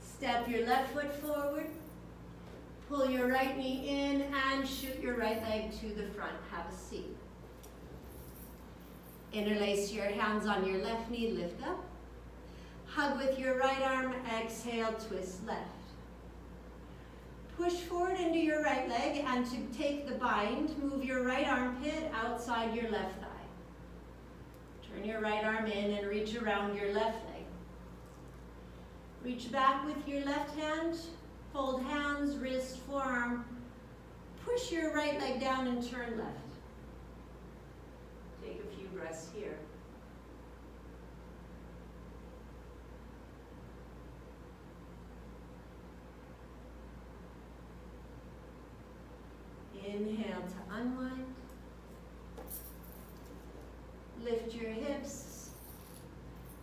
step your left foot forward, pull your right knee in, and shoot your right leg to the front. Have a seat. Interlace your hands on your left knee, lift up. Hug with your right arm, exhale, twist left. Push forward into your right leg, and to take the bind, move your right armpit outside your left thigh. Turn your right arm in and reach around your left leg. Reach back with your left hand, fold hands, wrist, forearm. Push your right leg down and turn left. Take a few breaths here. Inhale to unwind. Lift your hips.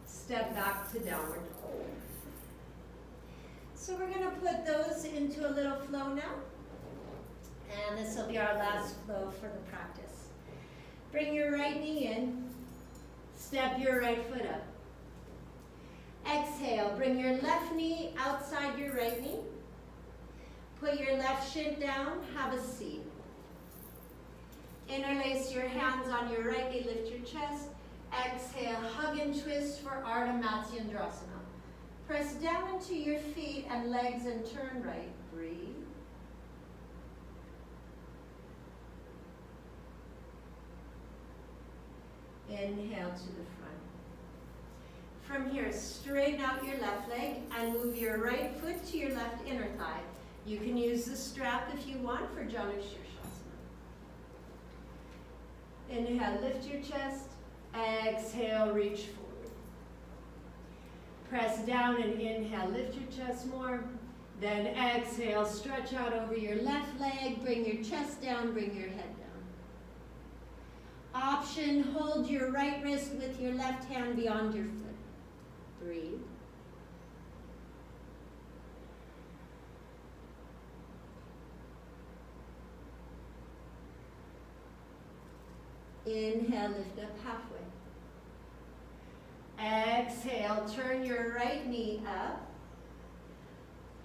Step back to downward dog. So we're going to put those into a little flow now. And this will be our last flow for the practice. Bring your right knee in. Step your right foot up. Exhale. Bring your left knee outside your right knee. Put your left shin down. Have a seat. Interlace your hands on your right knee, lift your chest. Exhale, hug and twist for Ardha Matsyendrasana. Press down into your feet and legs and turn right. Breathe. Inhale to the front. From here, straighten out your left leg and move your right foot to your left inner thigh. You can use the strap if you want for Janu Shirshasana. Inhale, lift your chest. Exhale, reach forward. Press down and inhale, lift your chest more. Then exhale, stretch out over your left leg. Bring your chest down, bring your head down. Option, hold your right wrist with your left hand beyond your foot. Breathe. Inhale, lift up halfway. Exhale, turn your right knee up.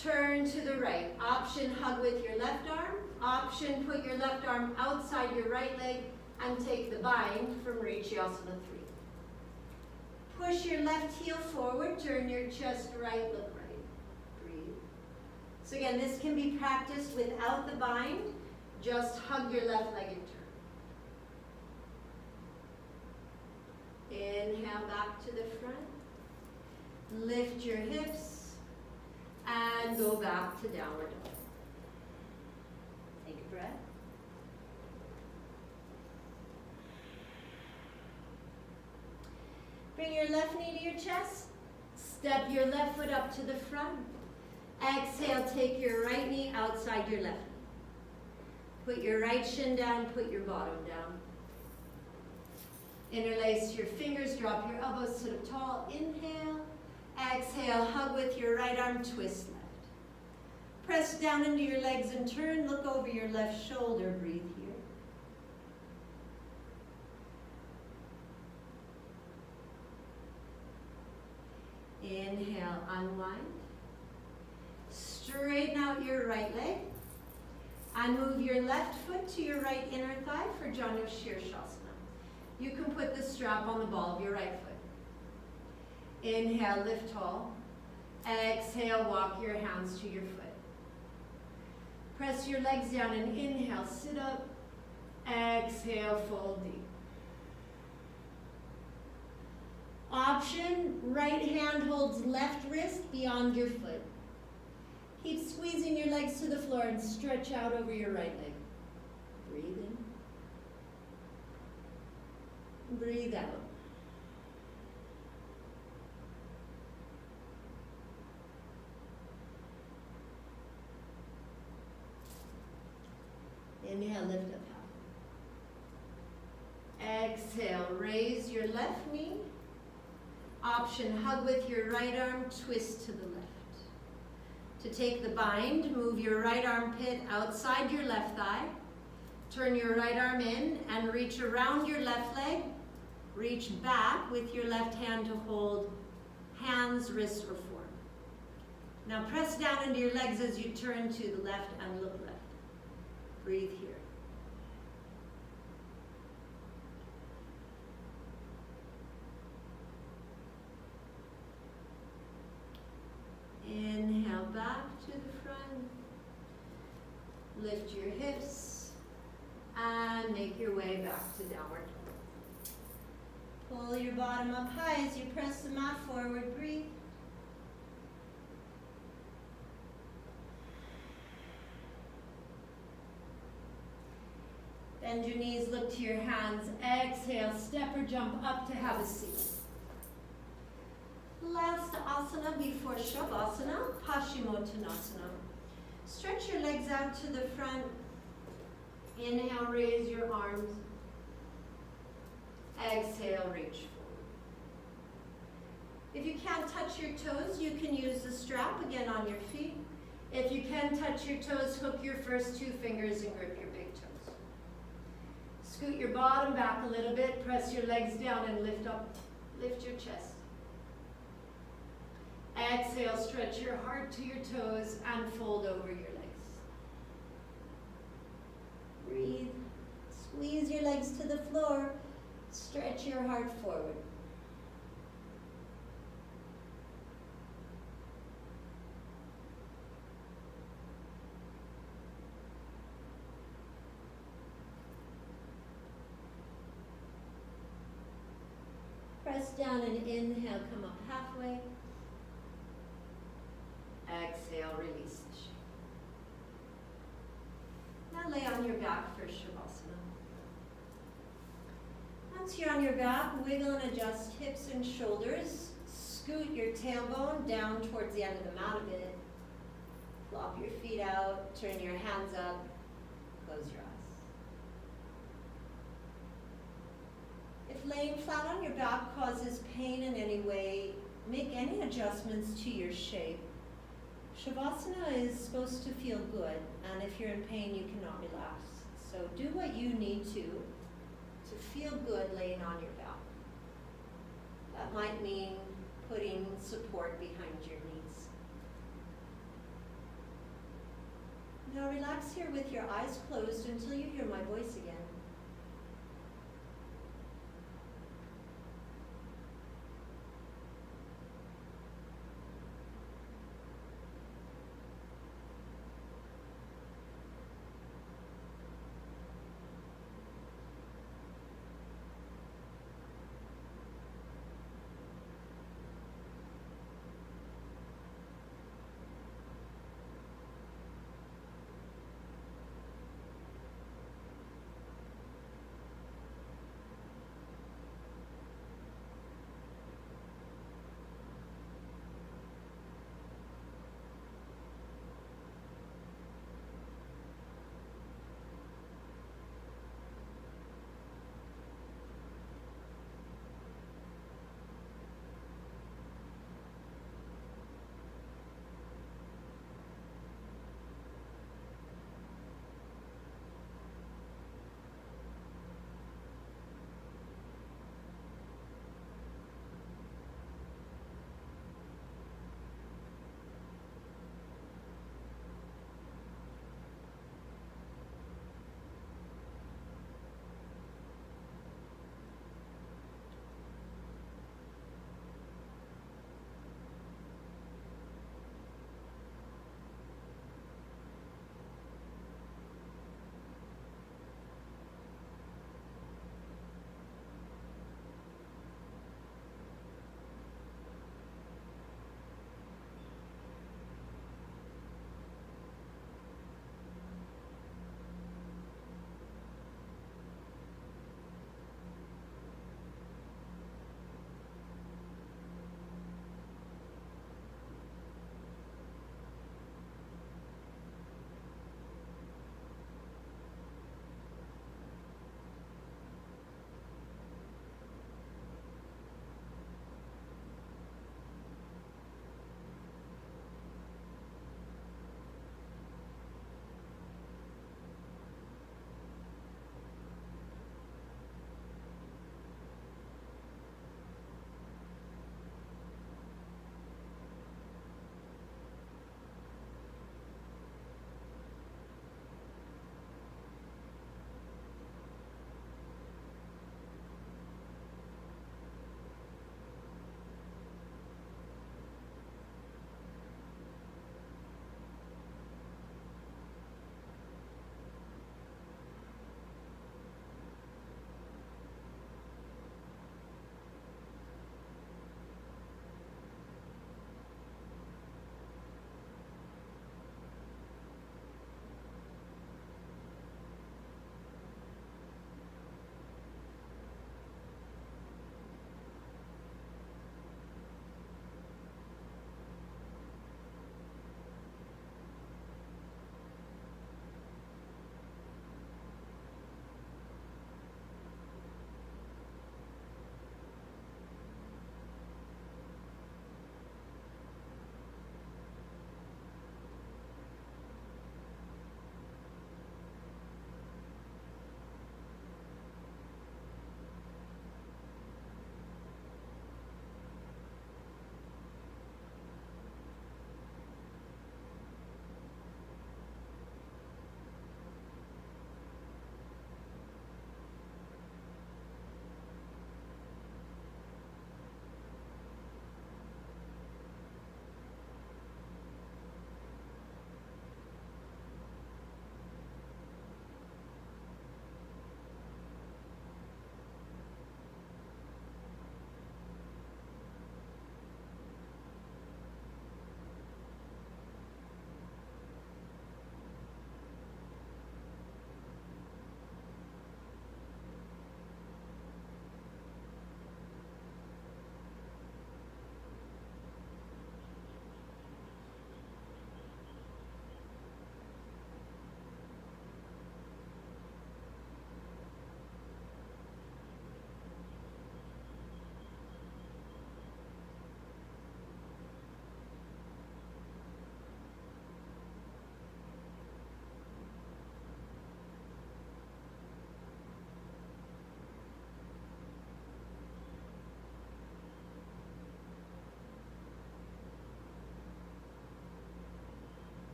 Turn to the right. Option, hug with your left arm. Option, put your left arm outside your right leg and take the bind from Vinyasa 3. Push your left heel forward, turn your chest right, look right. Breathe. So again, this can be practiced without the bind. Just hug your left leg and turn. Inhale back to the front. Lift your hips and go back to downward dog. Take a breath. Bring your left knee to your chest. Step your left foot up to the front. Exhale, take your right knee outside your left knee. Put your right shin down, put your bottom down. Interlace your fingers, drop your elbows, sit up tall. Inhale. Exhale, hug with your right arm, twist left. Press down into your legs and turn. Look over your left shoulder. Breathe here. Inhale, unwind. Straighten out your right leg. And move your left foot to your right inner thigh for Janu Shirshasana. You can put the strap on the ball of your right foot. Inhale, lift tall. Exhale, walk your hands to your foot. Press your legs down and inhale, sit up. Exhale, fold deep. Option, right hand holds left wrist beyond your foot. Keep squeezing your legs to the floor and stretch out over your right leg. Breathe in. Breathe out. Inhale, lift up half. Exhale, raise your left knee. Option, hug with your right arm, twist to the left. To take the bind, move your right armpit outside your left thigh. Turn your right arm in and reach around your left leg. Reach back with your left hand to hold hands, wrists, or form. Now press down into your legs as you turn to the left and look left. Breathe here. Inhale back to the front. Lift your hips and make your way back to downward dog. Pull your bottom up high as you press the mat forward. Breathe. Bend your knees, look to your hands. Exhale, step or jump up to have a seat. Last asana before Shavasana, Paschimottanasana. Stretch your legs out to the front. Inhale, raise your arms. Exhale, reach forward. If you can't touch your toes, you can use the strap again on your feet. If you can touch your toes, hook your first two fingers and grip your big toes. Scoot your bottom back a little bit, press your legs down and lift up, lift your chest. Exhale, stretch your heart to your toes and fold over your legs. Breathe. Squeeze your legs to the floor. Stretch your heart forward. Press down and inhale, come up halfway. Exhale, release the shape. Now lay on your back for Shavasana. Once you're on your back, wiggle and adjust hips and shoulders. Scoot your tailbone down towards the end of the mat a bit. Flop your feet out, turn your hands up, close your eyes. If laying flat on your back causes pain in any way, make any adjustments to your shape. Shavasana is supposed to feel good, and if you're in pain, you cannot relax. So do what you need to feel good laying on your back. That might mean putting support behind your knees. Now relax here with your eyes closed until you hear my voice again.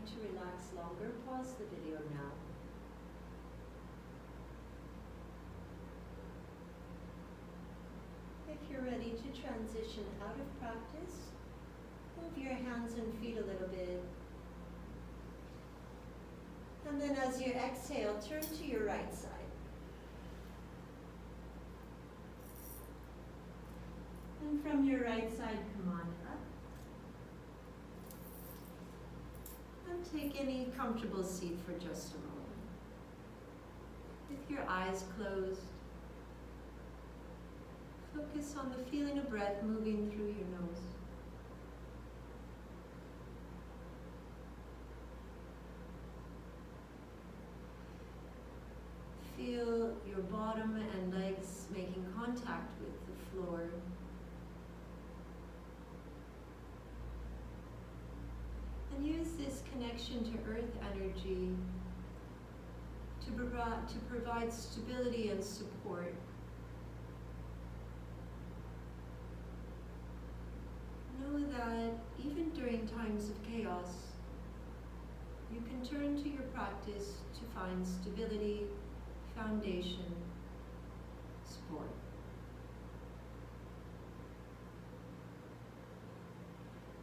like to relax longer, pause the video now. If you're ready to transition out of practice, move your hands and feet a little bit. And then as you exhale, turn to your right side. And from your right side, come on up. And take any comfortable seat for just a moment. With your eyes closed, focus on the feeling of breath moving through your nose. Feel your bottom and legs making contact with the floor. And use this connection to earth energy to provide stability and support. Know that even during times of chaos, you can turn to your practice to find stability, foundation, support.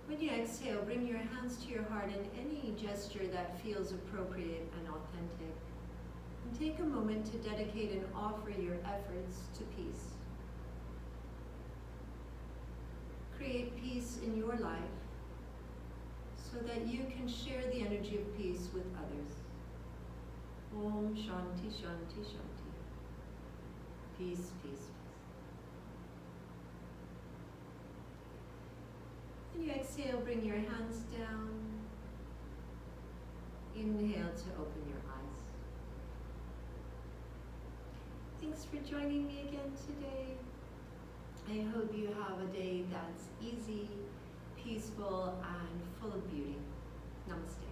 When you exhale, bring your hands to your heart in any gesture that feels appropriate and authentic. And take a moment to dedicate and offer your efforts to peace. Create peace in your life so that you can share the energy of peace with others. Om Shanti Shanti Shanti. Peace, peace, peace. When you exhale, bring your hands down. Inhale to open your eyes. Thanks for joining me again today. I hope you have a day that's easy, peaceful, and full of beauty. Namaste.